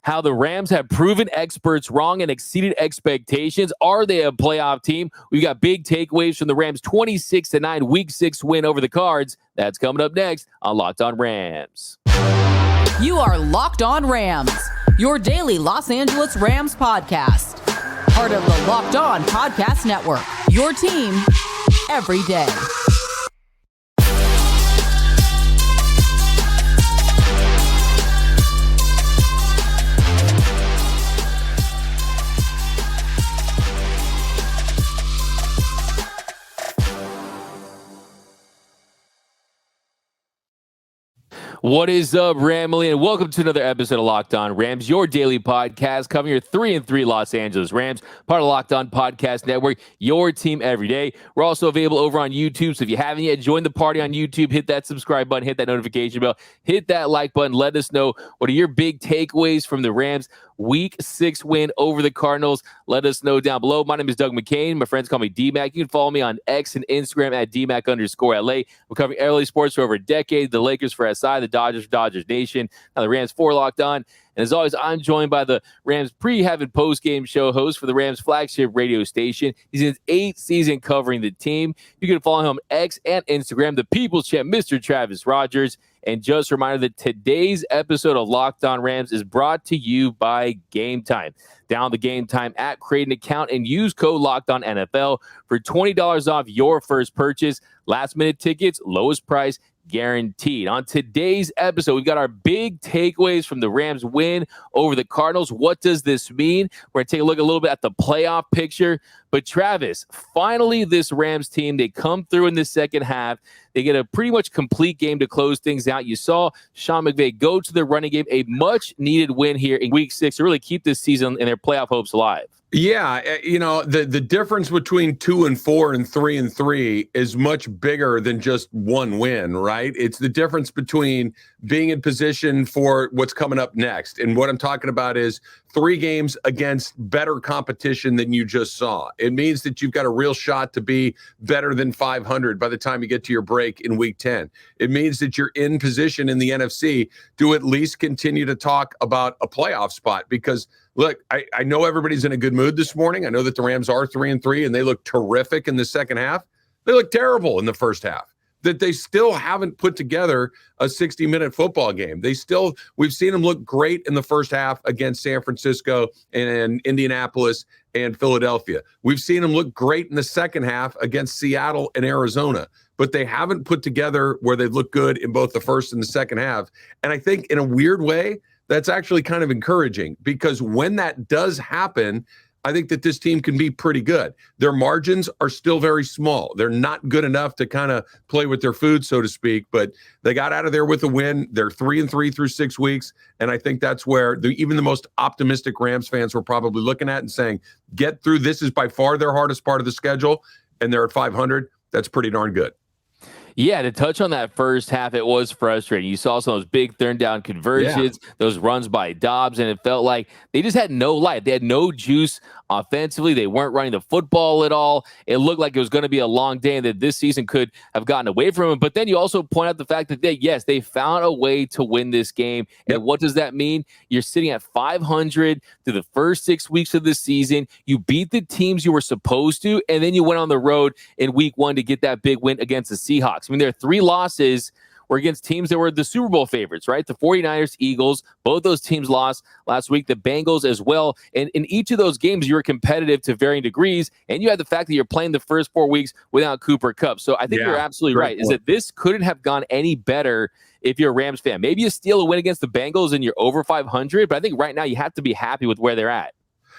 how the Rams have proven experts wrong and exceeded expectations. Are they a playoff team? We've got big takeaways from the Rams' 26-9 Week 6 win over the Cards. That's coming up next on Locked On Rams. You are Locked On Rams, your daily Los Angeles Rams podcast. Part of the Locked On Podcast Network, your team every day. What is up, Ramily, and welcome to another episode of Locked On Rams, your daily podcast covering your 3-3 Los Angeles Rams, part of the Locked On Podcast Network, your team every day. We're also available over on YouTube, so if you haven't yet joined the party on YouTube, hit that subscribe button, hit that notification bell, hit that like button. Let us know what are your big takeaways from the Rams' Week 6 win over the Cardinals. Let us know down below. My name is Doug McCain. My friends call me D-Mac. You can follow me on X and Instagram at DMac_LA. We're covering LA sports for over a decade. The Lakers for SI, the Dodgers for Dodgers Nation. Now the Rams for Locked On. And as always, I'm joined by the Rams pre-having post-game show host for the Rams flagship radio station. He's in his 8th season covering the team. You can follow him on X and Instagram, the People's Champ, Mr. Travis Rogers. And just a reminder that today's episode of Locked On Rams is brought to you by Gametime. Download the Gametime app, create an account, and use code LOCKEDONNFL for $20 off your first purchase. Last-minute tickets, lowest price, guaranteed. On today's episode, we've got our big takeaways from the Rams win over the Cardinals. What does this mean? We're going to take a look a little bit at the playoff picture. But Travis, finally this Rams team, they come through in the second half. They get a pretty much complete game to close things out. You saw Sean McVay go to the running game, a much-needed win here in Week 6 to really keep this season and their playoff hopes alive. Yeah, the difference between 2-4 and 3-3 is much bigger than just one win, right? It's the difference between being in position for what's coming up next. And what I'm talking about is 3 games against better competition than you just saw. It means that you've got a real shot to be better than 500 by the time you get to your break in Week 10. It means that you're in position in the NFC to at least continue to talk about a playoff spot because look, I know everybody's in a good mood this morning. I know that the Rams are 3-3 and they look terrific in the second half. They look terrible in the first half. That they still haven't put together a 60-minute football game. We've seen them look great in the first half against San Francisco and Indianapolis and Philadelphia. We've seen them look great in the second half against Seattle and Arizona, but they haven't put together where they look good in both the first and the second half. And I think in a weird way, that's actually kind of encouraging because when that does happen, I think that this team can be pretty good. Their margins are still very small. They're not good enough to kind of play with their food, so to speak, but they got out of there with a win. They're 3-3 through 6 weeks, and I think that's where even the most optimistic Rams fans were probably looking at and saying, get through. This is by far their hardest part of the schedule, and they're at 500. That's pretty darn good. Yeah, to touch on that first half, it was frustrating. You saw some of those big third-down conversions, those runs by Dobbs, and it felt like they just had no life. They had no juice offensively. They weren't running the football at all. It looked like it was going to be a long day and that this season could have gotten away from them. But then you also point out the fact that they found a way to win this game. And what does that mean? You're sitting at 500 through the first 6 weeks of the season. You beat the teams you were supposed to, and then you went on the road in Week 1 to get that big win against the Seahawks. I mean, there are 3 losses were against teams that were the Super Bowl favorites, right? The 49ers, Eagles, both those teams lost last week, the Bengals as well. And in each of those games, you were competitive to varying degrees, and you had the fact that you're playing the first 4 weeks without Cooper Kupp. So I think you're absolutely right, is that this couldn't have gone any better if you're a Rams fan. Maybe you steal a win against the Bengals and you're over 500, but I think right now you have to be happy with where they're at.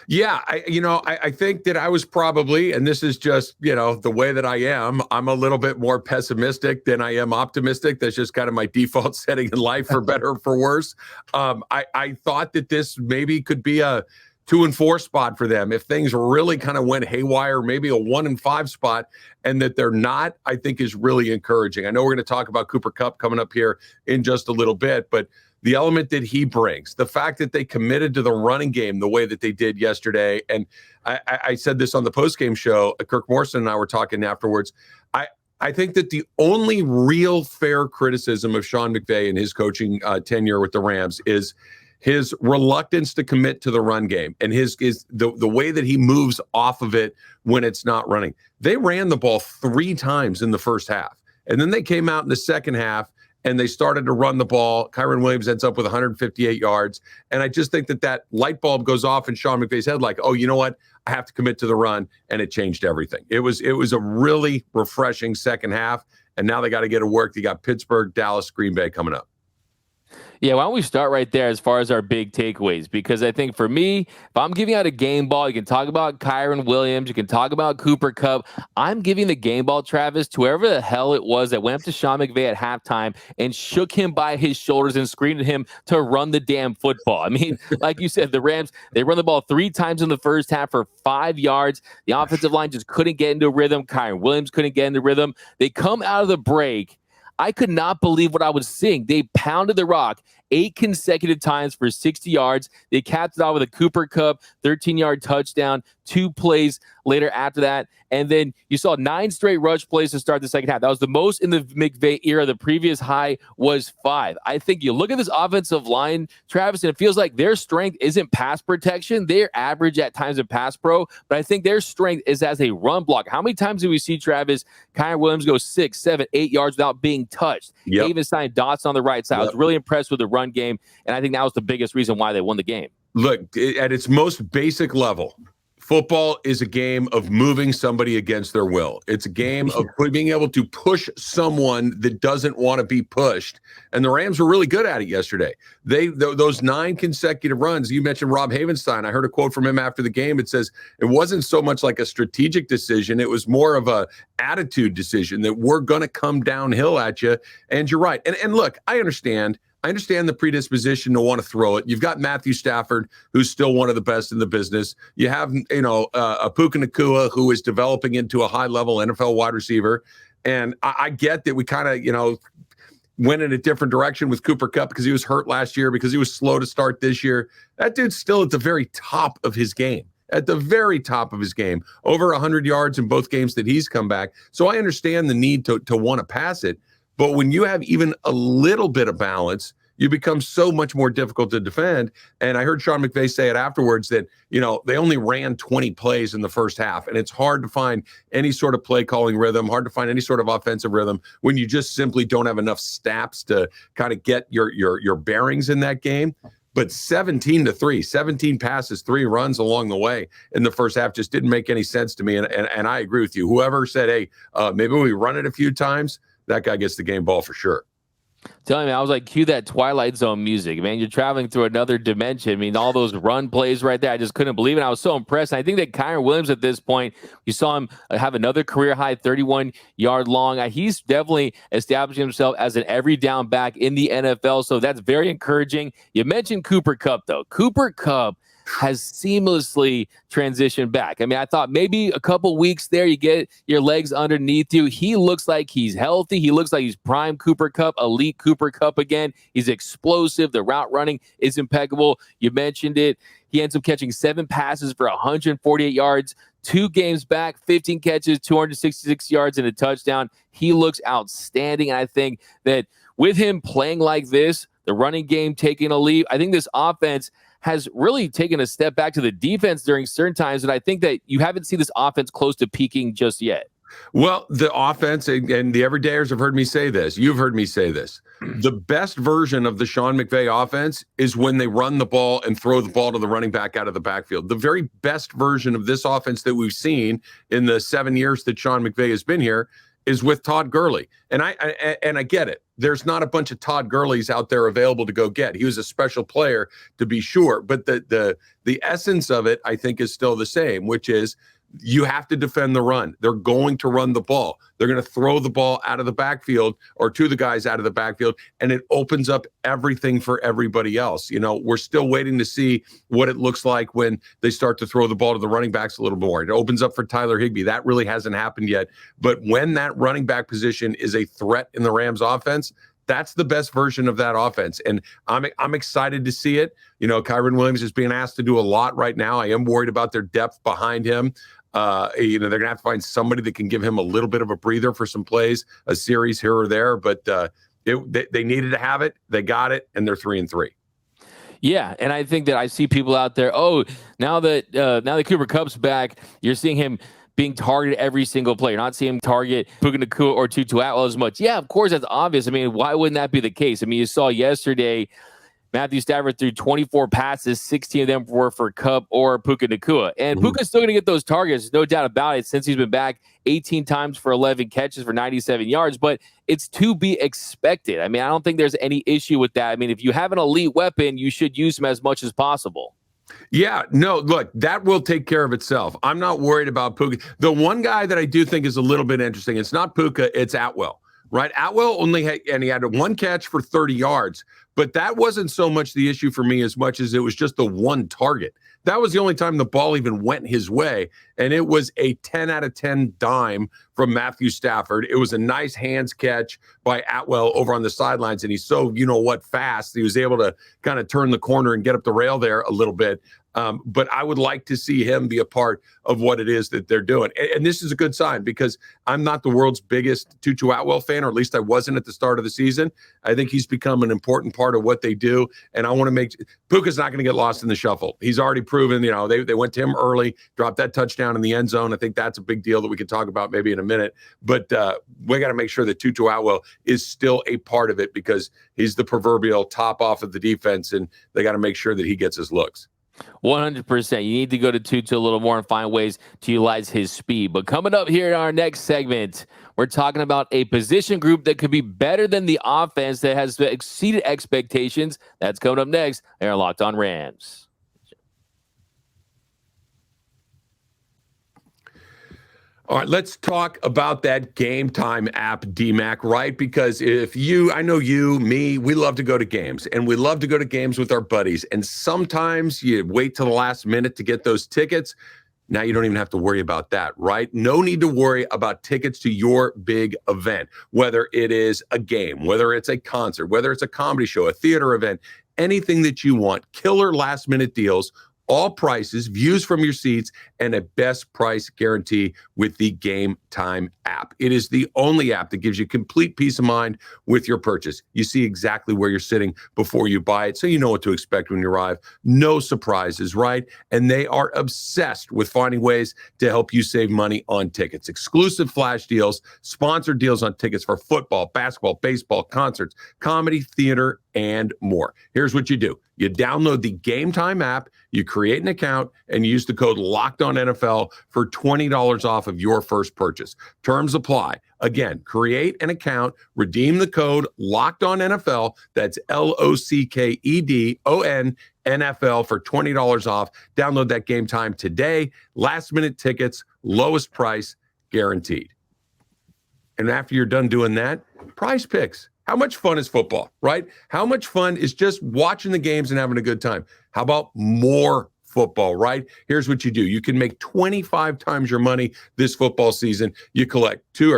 Yeah, I think that I was probably, and this is just, the way that I am, I'm a little bit more pessimistic than I am optimistic. That's just kind of my default setting in life, for better or for worse. I thought that this maybe could be a 2-4 spot for them. If things really kind of went haywire, maybe a 1-5 spot, and that they're not, I think is really encouraging. I know we're going to talk about Cooper Kupp coming up here in just a little bit, but the element that he brings, the fact that they committed to the running game the way that they did yesterday. And I said this on the postgame show, Kirk Morrison and I were talking afterwards. I think that the only real fair criticism of Sean McVay and his coaching tenure with the Rams is his reluctance to commit to the run game and the way that he moves off of it when it's not running. They ran the ball 3 times in the first half. And then they came out in the second half and they started to run the ball. Kyren Williams ends up with 158 yards. And I just think that light bulb goes off in Sean McVay's head like, oh, you know what? I have to commit to the run. And it changed everything. It was a really refreshing second half. And now they got to get to work. They got Pittsburgh, Dallas, Green Bay coming up. Yeah, why don't we start right there as far as our big takeaways? Because I think for me, if I'm giving out a game ball, you can talk about Kyren Williams, you can talk about Cooper Kupp. I'm giving the game ball, Travis, to whoever the hell it was that went up to Sean McVay at halftime and shook him by his shoulders and screamed at him to run the damn football. I mean, like you said, the Rams, they run the ball 3 times in the first half for 5 yards. The offensive line just couldn't get into rhythm. Kyren Williams couldn't get into rhythm. They come out of the break. I could not believe what I was seeing. They pounded the rock 8 consecutive times for 60 yards. They capped it off with a Cooper Kupp 13-yard touchdown, 2 plays later after that. And then you saw 9 straight rush plays to start the second half. That was the most in the McVay era. The previous high was 5. I think you look at this offensive line, Travis, and it feels like their strength isn't pass protection. They're average at times in pass pro, but I think their strength is as a run block. How many times do we see, Travis, Kyren Williams go 6, 7, 8 yards without being touched? Yep. They even signed Dotson on the right side. Yep. I was really impressed with the run game, and I think that was the biggest reason why they won the game. Look, at its most basic level, football is a game of moving somebody against their will. It's a game of being able to push someone that doesn't want to be pushed. And the Rams were really good at it yesterday. Those 9 consecutive runs, you mentioned Rob Havenstein. I heard a quote from him after the game. It says it wasn't so much like a strategic decision. It was more of a attitude decision that we're going to come downhill at you. And you're right. And look, I understand the predisposition to want to throw it. You've got Matthew Stafford, who's still one of the best in the business. You have, a Puka Nacua, who is developing into a high-level NFL wide receiver. And I get that we kind of, went in a different direction with Cooper Kupp because he was hurt last year, because he was slow to start this year. That dude's still at the very top of his game. At the very top of his game. Over 100 yards in both games that he's come back. So I understand the need to want to pass it. But when you have even a little bit of balance, you become so much more difficult to defend. And I heard Sean McVay say it afterwards that, they only ran 20 plays in the first half. And it's hard to find any sort of play calling rhythm, hard to find any sort of offensive rhythm when you just simply don't have enough snaps to kind of get your bearings in that game. But 17-3, 17 passes, 3 runs along the way in the first half just didn't make any sense to me. And I agree with you. Whoever said, hey, maybe we run it a few times, that guy gets the game ball for sure. Telling me, I was like, cue that Twilight Zone music, man. You're traveling through another dimension. I mean, all those run plays right there, I just couldn't believe it. I was so impressed. And I think that Kyren Williams at this point, you saw him have another career high 31-yard long. He's definitely establishing himself as an every down back in the NFL. So that's very encouraging. You mentioned Cooper Kupp, though. Cooper Kupp has seamlessly transitioned back. I mean, I thought maybe a couple weeks there, you get your legs underneath you. He looks like he's healthy. He looks like he's prime Cooper Kupp, elite Cooper Kupp again. He's explosive. The route running is impeccable. You mentioned it. He ends up catching 7 passes for 148 yards, 2 games back, 15 catches, 266 yards, and a touchdown. He looks outstanding. And I think that with him playing like this, the running game taking a leap, I think this offense has really taken a step back to the defense during certain times. And I think that you haven't seen this offense close to peaking just yet. Well, the offense, and the everydayers have heard me say this. You've heard me say this. The best version of the Sean McVay offense is when they run the ball and throw the ball to the running back out of the backfield. The very best version of this offense that we've seen in the 7 years that Sean McVay has been here is with Todd Gurley. And I get it. There's not a bunch of Todd Gurleys out there available to go get. He was a special player, to be sure. But the essence of it, I think, is still the same, which is you have to defend the run. They're going to run the ball. They're going to throw the ball out of the backfield or to the guys out of the backfield, and it opens up everything for everybody else. We're still waiting to see what it looks like when they start to throw the ball to the running backs a little more. It opens up for Tyler Higbee. That really hasn't happened yet. But when that running back position is a threat in the Rams offense, that's the best version of that offense. And I'm excited to see it. Kyren Williams is being asked to do a lot right now. I am worried about their depth behind him. They're going to have to find somebody that can give him a little bit of a breather for some plays, a series here or there. But they needed to have it. They got it, and they're 3-3. Yeah, and I think that I see people out there, now that Cooper Kupp's back, you're seeing him being targeted every single play. You're not seeing him target Puka Nacua or Tutu Atwell as much. Yeah, of course, that's obvious. I mean, why wouldn't that be the case? I mean, you saw yesterday Matthew Stafford threw 24 passes, 16 of them were for Kupp or Puka Nacua. And Puka's still going to get those targets, no doubt about it, since he's been back 18 times for 11 catches for 97 yards. But it's to be expected. I mean, I don't think there's any issue with that. I mean, if you have an elite weapon, you should use him as much as possible. Yeah, no, look, that will take care of itself. I'm not worried about Puka. The one guy that I do think is a little bit interesting, it's not Puka, it's Atwell, right? Atwell only had, and he had one catch for 30 yards, but that wasn't so much the issue for me as much as it was just the one target. That was the only time the ball even went his way, and it was a 10 out of 10 dime from Matthew Stafford. It was a nice hands catch by Atwell over on the sidelines, and he's so fast. He was able to kind of turn the corner and get up the rail there a little bit. But I would like to see him be a part of what it is that they're doing. And this is a good sign because I'm not the world's biggest Tutu Atwell fan, or at least I wasn't at the start of the season. I think he's become an important part of what they do. And I want to make Puka's not going to get lost in the shuffle. He's already proven, they went to him early, dropped that touchdown in the end zone. I think that's a big deal that we can talk about maybe in a minute. But we got to make sure that Tutu Atwell is still a part of it because he's the proverbial top off of the defense, and they got to make sure that he gets his looks. 100%. You need to go to Tutu a little more and find ways to utilize his speed. But coming up here in our next segment, we're talking about a position group that could be better than the offense that has exceeded expectations. That's coming up next. They're Locked On Rams. All right, let's talk about that Gametime app, DMAC, right? Because I know you, me, we love to go to games, and we love to go to games with our buddies. And sometimes you wait till the last minute to get those tickets. Now you don't even have to worry about that, right? No need to worry about tickets to your big event, whether it is a game, whether it's a concert, whether it's a comedy show, a theater event, anything that you want. Killer last minute deals, all prices, views from your seats, and a best price guarantee with the Gametime app. It is the only app that gives you complete peace of mind with your purchase. You see exactly where you're sitting before you buy it, so you know what to expect when you arrive. No surprises, right? And they are obsessed with finding ways to help you save money on tickets. Exclusive flash deals, sponsored deals on tickets for football, basketball, baseball, concerts, comedy, theater, and more. Here's what you do. You download the Gametime app, you create an account, and use the code LOCKEDONNFL for $20 off of your first purchase. Terms apply. Again, create an account, redeem the code LOCKEDONNFL, that's LOCKEDON NFL for $20 off. Download that Gametime today. Last minute tickets, lowest price guaranteed. And after you're done doing that, PrizePicks. How much fun is football, right? How much fun is just watching the games and having a good time? How about more football, right? Here's what you do. You can make 25 times your money this football season. You select two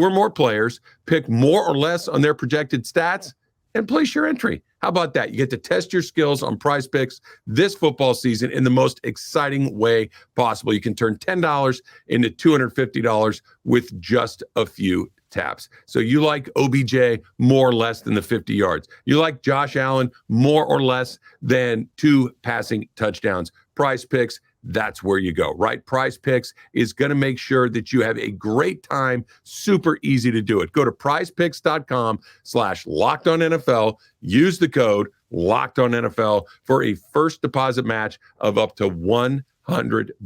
or more players, pick more or less on their projected stats, and place your entry. How about that? You get to test your skills on PrizePicks this football season in the most exciting way possible. You can turn $10 into $250 with just a few taps. So you like OBJ more or less than the 50 yards. You like Josh Allen more or less than 2 passing touchdowns. PrizePicks, that's where you go, right? PrizePicks is going to make sure that you have a great time. Super easy to do it. Go to prizepicks.com/LockedOnNFL. Use the code LockedOnNFL for a first deposit match of up to $100.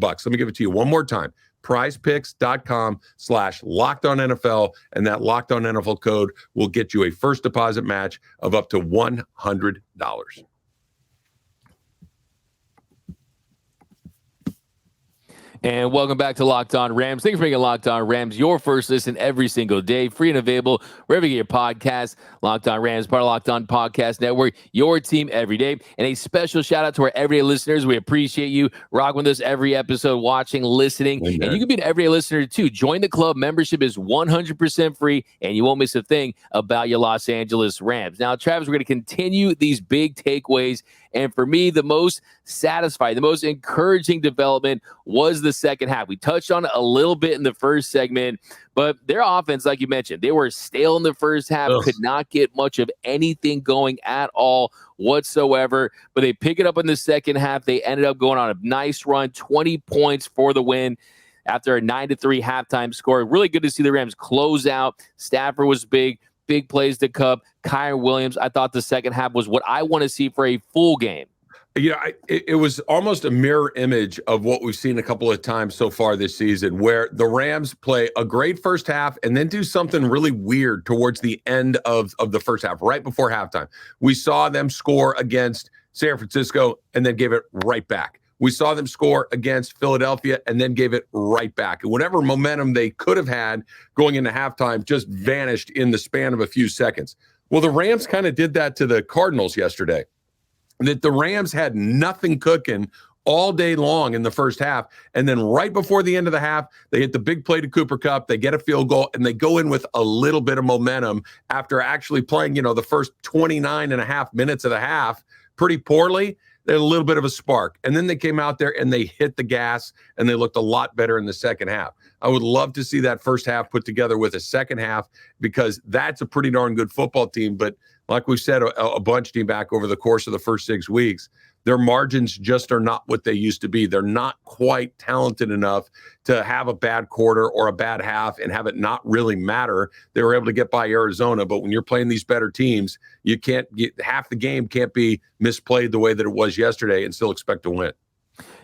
Let me give it to you one more time. PrizePicks.com/LockedOnNFL, and that LockedOnNFL code will get you a first deposit match of up to $100. And welcome back to Locked On Rams. Thanks for making Locked On Rams your first listen every single day, free and available wherever you get your podcasts. Locked On Rams, part of Locked On Podcast Network, your team every day. And a special shout out to our everyday listeners. We appreciate you rocking with us every episode, watching, listening. And you can be an everyday listener too. Join the club. Membership is 100% free, and you won't miss a thing about your Los Angeles Rams. Now, Travis, we're going to continue these big takeaways And for me, the most satisfying, the most encouraging development was the second half. We touched on it a little bit in the first segment, but their offense, like you mentioned, they were stale in the first half, could not get much of anything going at all whatsoever. But they pick it up in the second half. They ended up going on a nice run, 20 points for the win after a 9-3 halftime score. Really good to see the Rams close out. Stafford was big plays to Kupp. Kyren Williams, I thought the second half was what I want to see for a full game. It was almost a mirror image of what we've seen a couple of times so far this season, where the Rams play a great first half and then do something really weird towards the end of the first half, right before halftime. We saw them score against San Francisco and then gave it right back. We saw them score against Philadelphia and then gave it right back. And whatever momentum they could have had going into halftime just vanished in the span of a few seconds. Well, the Rams kind of did that to the Cardinals yesterday. That the Rams had nothing cooking all day long in the first half. And then right before the end of the half, they hit the big play to Cooper Kupp. They get a field goal, and they go in with a little bit of momentum after actually playing, the first 29 and a half minutes of the half pretty poorly. They had a little bit of a spark. And then they came out there and they hit the gas, and they looked a lot better in the second half. I would love to see that first half put together with a second half, because that's a pretty darn good football team. But like we said a bunch back over the course of the first 6 weeks, their margins just are not what they used to be. They're not quite talented enough to have a bad quarter or a bad half and have it not really matter. They were able to get by Arizona, but when you're playing these better teams, you can't get half the game can't be misplayed the way that it was yesterday and still expect to win.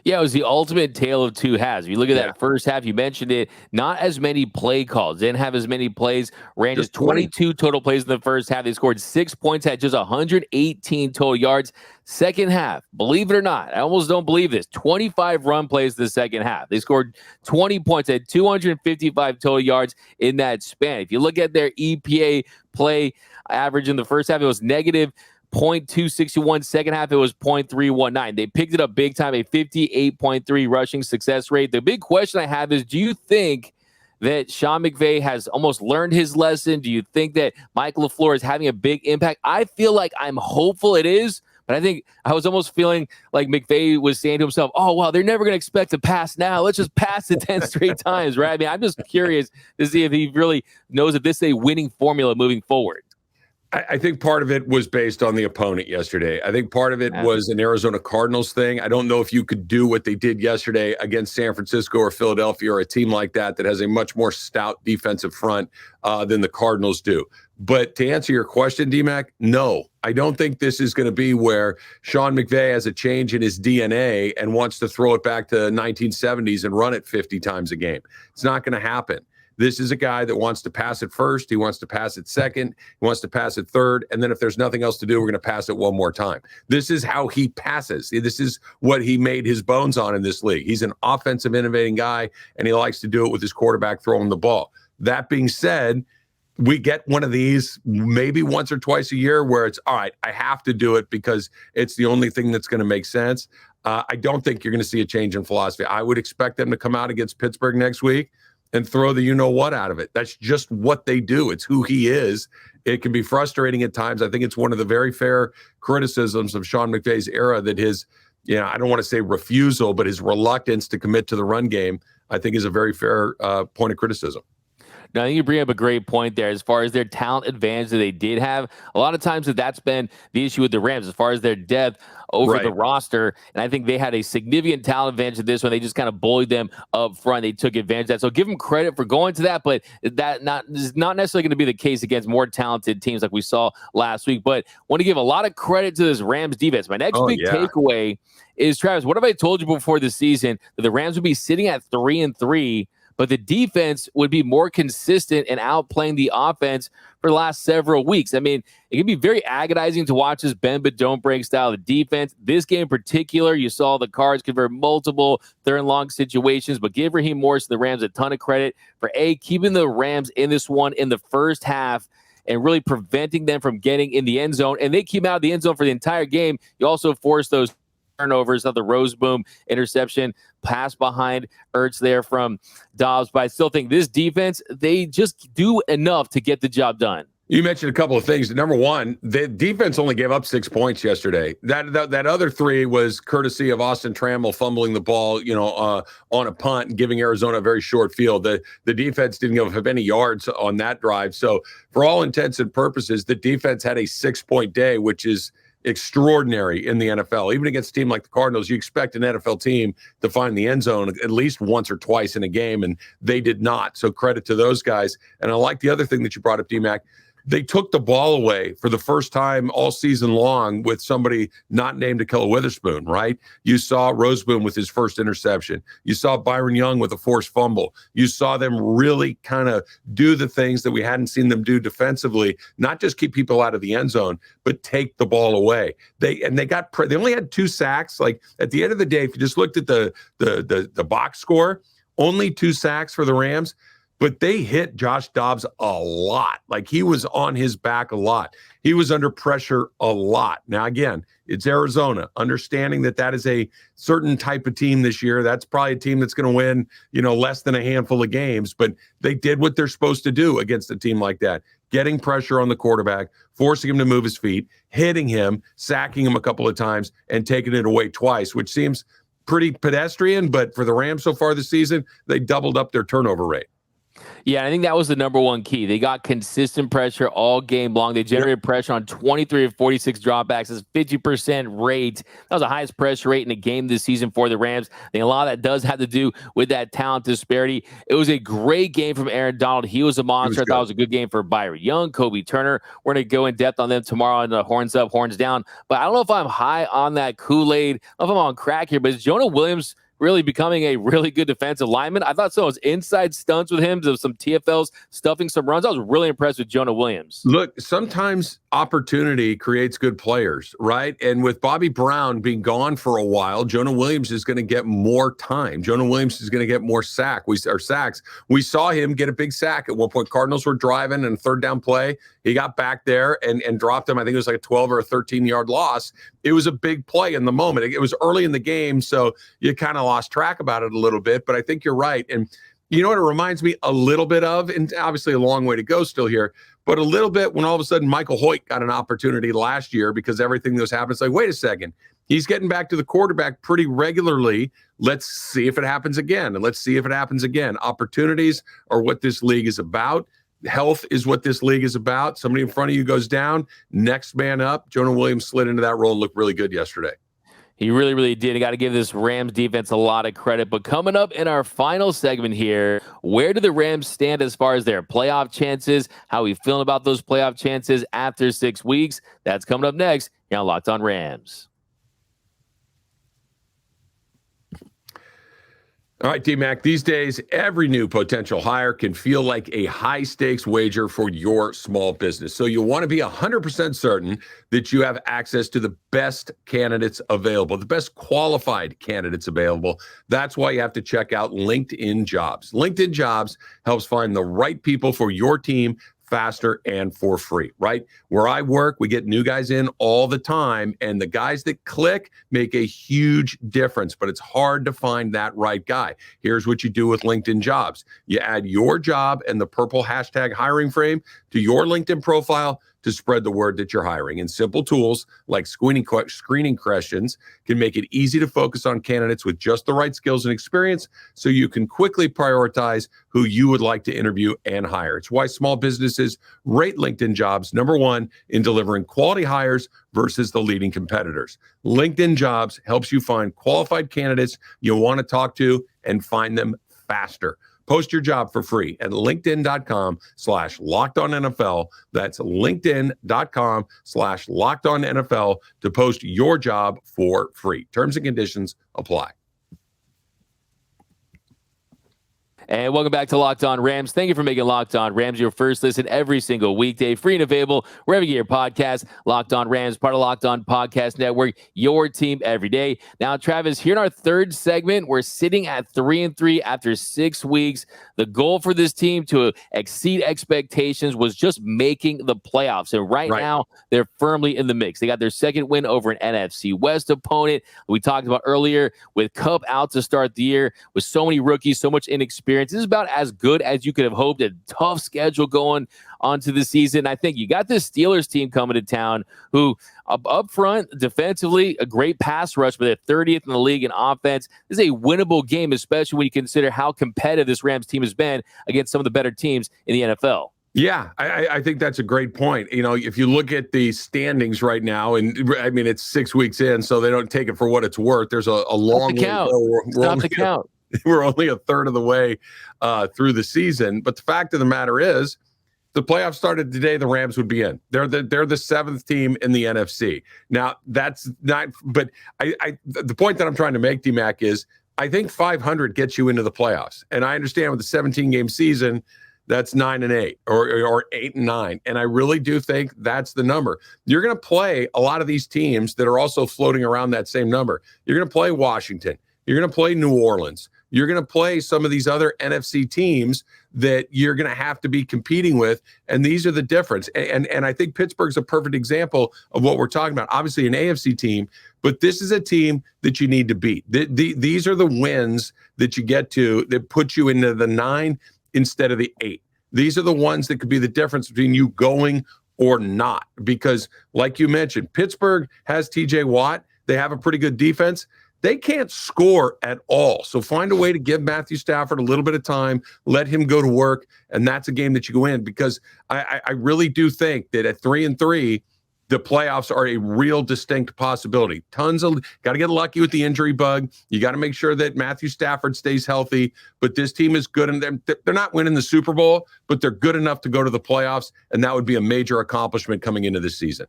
Yeah, it was the ultimate tale of two halves. If you look at that first half, you mentioned it, not as many play calls, didn't have as many plays, ran just 22 total plays in the first half. They scored 6 points, had just 118 total yards. Second half, believe it or not, I almost don't believe this, 25 run plays the second half. They scored 20 points, had 255 total yards in that span. If you look at their EPA play average in the first half, it was negative 0.261. Second half, it was 0.319. They picked it up big time, a 58.3 rushing success rate. The big question I have is, do you think that Sean McVay has almost learned his lesson? Do you think that Mike LaFleur is having a big impact? I feel like I'm hopeful it is, but I think I was almost feeling like McVay was saying to himself, oh, well, they're never going to expect to pass now. Let's just pass it 10 straight times, right? I mean, I'm just curious to see if he really knows if this is a winning formula moving forward. I think part of it was based on the opponent yesterday. I think part of it was an Arizona Cardinals thing. I don't know if you could do what they did yesterday against San Francisco or Philadelphia or a team like that has a much more stout defensive front than the Cardinals do. But to answer your question, D-Mac, no. I don't think this is going to be where Sean McVay has a change in his DNA and wants to throw it back to 1970s and run it 50 times a game. It's not going to happen. This is a guy that wants to pass it first. He wants to pass it second. He wants to pass it third. And then if there's nothing else to do, we're going to pass it one more time. This is how he passes. This is what he made his bones on in this league. He's an offensive innovating guy, and he likes to do it with his quarterback throwing the ball. That being said, we get one of these maybe once or twice a year where it's, all right, I have to do it because it's the only thing that's going to make sense. I don't think you're going to see a change in philosophy. I would expect them to come out against Pittsburgh next week and throw the you-know-what out of it. That's just what they do. It's who he is. It can be frustrating at times. I think it's one of the very fair criticisms of Sean McVay's era that his, I don't want to say refusal, but his reluctance to commit to the run game, I think is a very fair point of criticism. Now, I think you bring up a great point there as far as their talent advantage that they did have. A lot of times that's been the issue with the Rams as far as their depth over the roster. And I think they had a significant talent advantage in this one. They just kind of bullied them up front. They took advantage of that. So give them credit for going to that, but that is not necessarily going to be the case against more talented teams like we saw last week. But want to give a lot of credit to this Rams defense. My next big takeaway is, Travis, what have I told you before the season? That the Rams would be sitting at 3-3, but the defense would be more consistent and outplaying the offense for the last several weeks. I mean, it can be very agonizing to watch this bend but don't break style of defense. This game in particular, you saw the Cards convert multiple third and long situations, but give Raheem Morris and the Rams a ton of credit for keeping the Rams in this one in the first half and really preventing them from getting in the end zone. And they came out of the end zone for the entire game. You also forced those turnovers of the Roseboom interception, pass behind Ertz there from Dobbs. But I still think this defense, they just do enough to get the job done. You mentioned a couple of things. Number one, the defense only gave up 6 points yesterday. That other three was courtesy of Austin Trammell fumbling the ball, on a punt and giving Arizona a very short field. The defense didn't give up any yards on that drive. So for all intents and purposes, the defense had a 6-point day, which is extraordinary in the NFL. Even against a team like the Cardinals, you expect an NFL team to find the end zone at least once or twice in a game, and they did not. So credit to those guys. And I like the other thing that you brought up, D-Mac. They took the ball away for the first time all season long with somebody not named Ahkello Witherspoon, right? You saw Roseboom with his first interception. You saw Byron Young with a forced fumble. You saw them really kind of do the things that we hadn't seen them do defensively, not just keep people out of the end zone, but take the ball away. They only had 2 sacks. Like at the end of the day, if you just looked at the box score, only 2 sacks for the Rams. But they hit Josh Dobbs a lot. Like he was on his back a lot. He was under pressure a lot. Now, again, it's Arizona. Understanding that is a certain type of team this year. That's probably a team that's going to win, less than a handful of games. But they did what they're supposed to do against a team like that. Getting pressure on the quarterback, forcing him to move his feet, hitting him, sacking him a couple of times, and taking it away twice, which seems pretty pedestrian. But for the Rams so far this season, they doubled up their turnover rate. Yeah, I think that was the number one key. They got consistent pressure all game long. They generated pressure on 23 of 46 dropbacks. That's 50% rate. That was the highest pressure rate in a game this season for the Rams. I think a lot of that does have to do with that talent disparity. It was a great game from Aaron Donald. He was a monster. I thought it was a good game for Byron Young, Kobe Turner. We're going to go in depth on them tomorrow on the Horns Up, Horns Down. But I don't know if I'm high on that Kool-Aid. I don't know if I'm on crack here, but is Jonah Williams really becoming a really good defensive lineman? I thought so. It was inside stunts with him, some TFLs, stuffing some runs. I was really impressed with Jonah Williams. Look, sometimes opportunity creates good players, right? And with Bobby Brown being gone for a while, Jonah Williams is going to get more time. Jonah Williams is going to get more sacks. We saw him get a big sack at one point. Cardinals were driving and third down play. He got back there and dropped him. I think it was like a 12 or a 13-yard loss. It was a big play in the moment. It was early in the game, so you kind of lost track about it a little bit, but I think you're right. And you know what it reminds me a little bit of, and obviously a long way to go still here, but a little bit when all of a sudden Michael Hoyt got an opportunity last year because everything that was happening. It's like, wait a second, he's getting back to the quarterback pretty regularly. Let's see if it happens again. Opportunities are what this league is about. Health is what this league is about. Somebody in front of you goes down, next man up. Jonah Williams slid into that role and looked really good yesterday. He really, really did. I got to give this Rams defense a lot of credit. But coming up in our final segment here, where do the Rams stand as far as their playoff chances? How are we feeling about those playoff chances after 6 weeks? That's coming up next here on Locked On Rams. All right, D-Mac, these days, every new potential hire can feel like a high-stakes wager for your small business. So you want to be 100% certain that you have access to the best candidates available, the best qualified candidates available. That's why you have to check out LinkedIn Jobs. LinkedIn Jobs helps find the right people for your team faster and for free, right? Where I work, we get new guys in all the time, and the guys that click make a huge difference, but it's hard to find that right guy. Here's what you do with LinkedIn Jobs. You add your job and the purple hashtag hiring frame to your LinkedIn profile to spread the word that you're hiring. And simple tools like screening questions can make it easy to focus on candidates with just the right skills and experience so you can quickly prioritize who you would like to interview and hire. It's why small businesses rate LinkedIn Jobs #1 in delivering quality hires versus the leading competitors. LinkedIn Jobs helps you find qualified candidates you want to talk to and find them faster. Post your job for free at linkedin.com/LockedOnNFL. That's linkedin.com/LockedOnNFL to post your job for free. Terms and conditions apply. And welcome back to Locked On Rams. Thank you for making Locked On Rams your first listen every single weekday, free and available wherever you get your podcast. Locked On Rams, part of Locked On Podcast Network, your team every day. Now, Travis, here in our third segment, we're sitting at 3-3 after 6 weeks. The goal for this team to exceed expectations was just making the playoffs. And right now, they're firmly in the mix. They got their second win over an NFC West opponent we talked about earlier with Kupp out to start the year with so many rookies, so much inexperience. experience. This is about as good as you could have hoped. A tough schedule going onto the season. I think you got this Steelers team coming to town who up front, defensively, a great pass rush, but they're 30th in the league in offense. This is a winnable game, especially when you consider how competitive this Rams team has been against some of the better teams in the NFL. Yeah, I think that's a great point. You know, if you look at the standings right now, and I mean, it's 6 weeks in, so they don't take it for what it's worth. There's a long count. Stop the count. We're only a third of the way through the season. But the fact of the matter is, the playoffs started today, the Rams would be in. They're the seventh team in the NFC. Now, that's not, but the point that I'm trying to make, D-Mac, is I think 500 gets you into the playoffs. And I understand with the 17-game season, that's 9-8 or 8-9. And I really do think that's the number. You're going to play a lot of these teams that are also floating around that same number. You're going to play Washington. You're going to play New Orleans. You're going to play some of these other NFC teams that you're going to have to be competing with. And these are the difference. And I think Pittsburgh's a perfect example of what we're talking about. Obviously an AFC team, but this is a team that you need to beat. These are the wins that you get to that put you into the 9 instead of the 8. These are the ones that could be the difference between you going or not. Because like you mentioned, Pittsburgh has TJ Watt. They have a pretty good defense. They can't score at all. So find a way to give Matthew Stafford a little bit of time, let him go to work, and that's a game that you go in. Because I really do think that at 3-3, the playoffs are a real distinct possibility. Got to get lucky with the injury bug. You got to make sure that Matthew Stafford stays healthy. But this team is good, and they're not winning the Super Bowl, but they're good enough to go to the playoffs, and that would be a major accomplishment coming into this season.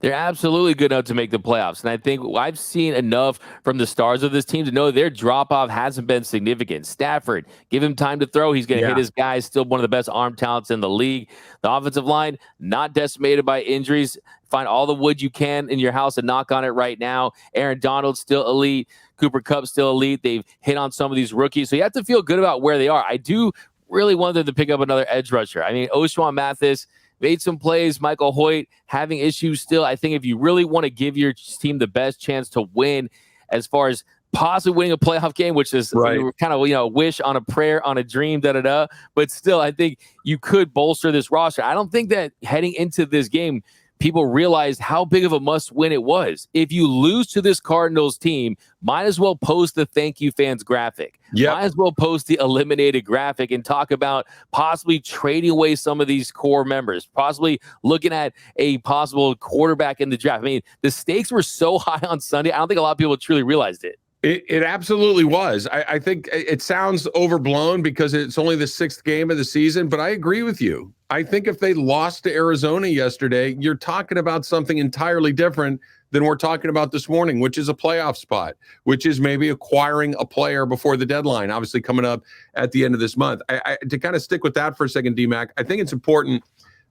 They're absolutely good enough to make the playoffs. And I think I've seen enough from the stars of this team to know their drop-off hasn't been significant. Stafford, give him time to throw. He's going to hit his guys, still one of the best arm talents in the league. The offensive line, not decimated by injuries. Find all the wood you can in your house and knock on it right now. Aaron Donald's still elite. Cooper Kupp still elite. They've hit on some of these rookies. So you have to feel good about where they are. I do really want them to pick up another edge rusher. I mean, Oshwan Mathis made some plays. Michael Hoyt having issues still. I think if you really want to give your team the best chance to win as far as possibly winning a playoff game, which is kind of, a wish on a prayer, on a dream, but still, I think you could bolster this roster. I don't think that heading into this game, people realized how big of a must-win it was. If you lose to this Cardinals team, might as well post the thank you fans graphic. Might as well post the eliminated graphic and talk about possibly trading away some of these core members, possibly looking at a possible quarterback in the draft. I mean, the stakes were so high on Sunday, I don't think a lot of people truly realized it. It absolutely was. I think it sounds overblown because it's only the 6th game of the season, but I agree with you. I think if they lost to Arizona yesterday, you're talking about something entirely different than we're talking about this morning, which is a playoff spot, which is maybe acquiring a player before the deadline, obviously coming up at the end of this month. To kind of stick with that for a second, D-Mac, I think it's important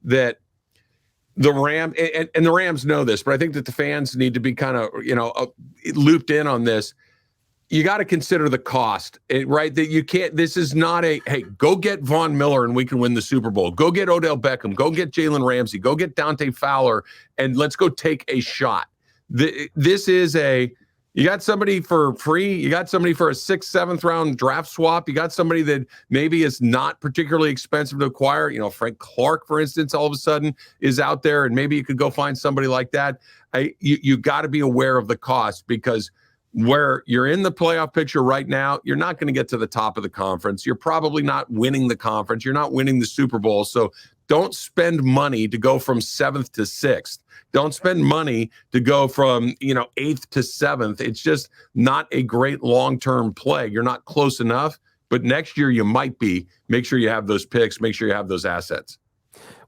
that the Rams, and the Rams know this, but I think that the fans need to be kind of, looped in on this. You got to consider the cost, right? That you can't, this is not hey, go get Von Miller and we can win the Super Bowl. Go get Odell Beckham. Go get Jalen Ramsey. Go get Dante Fowler and let's go take a shot. This is you got somebody for free. You got somebody for a 6th, 7th round draft swap. You got somebody that maybe is not particularly expensive to acquire. Frank Clark, for instance, all of a sudden is out there and maybe you could go find somebody like that. You got to be aware of the cost because where you're in the playoff picture right now, you're not going to get to the top of the conference. You're probably not winning the conference. You're not winning the Super Bowl. So don't spend money to go from 7th to 6th. Don't spend money to go from, 8th to 7th. It's just not a great long-term play. You're not close enough, but next year you might be. Make sure you have those picks. Make sure you have those assets.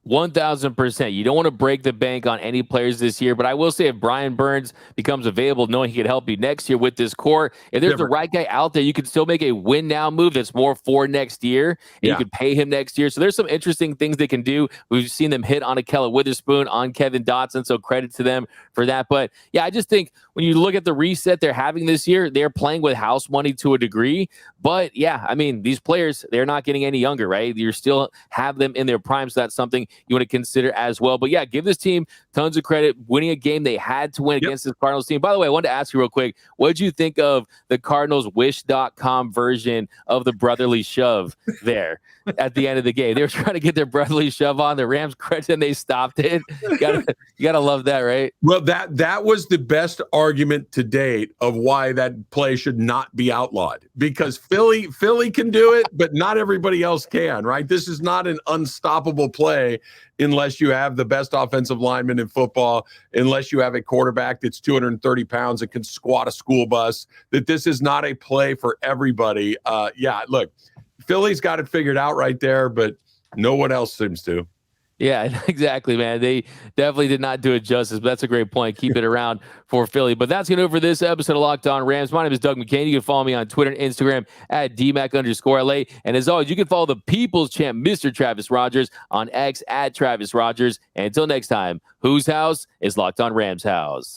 1,000%. You don't want to break the bank on any players this year, but I will say if Brian Burns becomes available, knowing he could help you next year with this core, if there's the right guy out there, you can still make a win now move that's more for next year, and you can pay him next year. So there's some interesting things they can do. We've seen them hit on Akella Witherspoon, on Kevin Dotson, so credit to them for that. But yeah, I just think when you look at the reset they're having this year, they're playing with house money to a degree. But yeah, I mean, these players, they're not getting any younger, right? You still have them in their prime, so that's something you want to consider as well. But yeah, give this team tons of credit, winning a game they had to win against this Cardinals team. By the way, I wanted to ask you real quick, what did you think of the Cardinals Wish.com version of the brotherly shove there at the end of the game? They were trying to get their brotherly shove on. The Rams credit and they stopped it. You gotta love that, right? Well, that was the best argument to date of why that play should not be outlawed, because Philly can do it, but not everybody else can, right? This is not an unstoppable play unless you have the best offensive lineman in football, unless you have a quarterback that's 230 pounds and can squat a school bus, that this is not a play for everybody. Look, Philly's got it figured out right there, but no one else seems to. Yeah, exactly, man. They definitely did not do it justice, but that's a great point. Keep it around for Philly. But that's going to do it for this episode of Locked On Rams. My name is Doug McCain. You can follow me on Twitter and Instagram at DMAC_LA. And as always, you can follow the People's Champ, Mr. Travis Rogers, on X at Travis Rogers. And until next time, whose house is Locked On Rams house?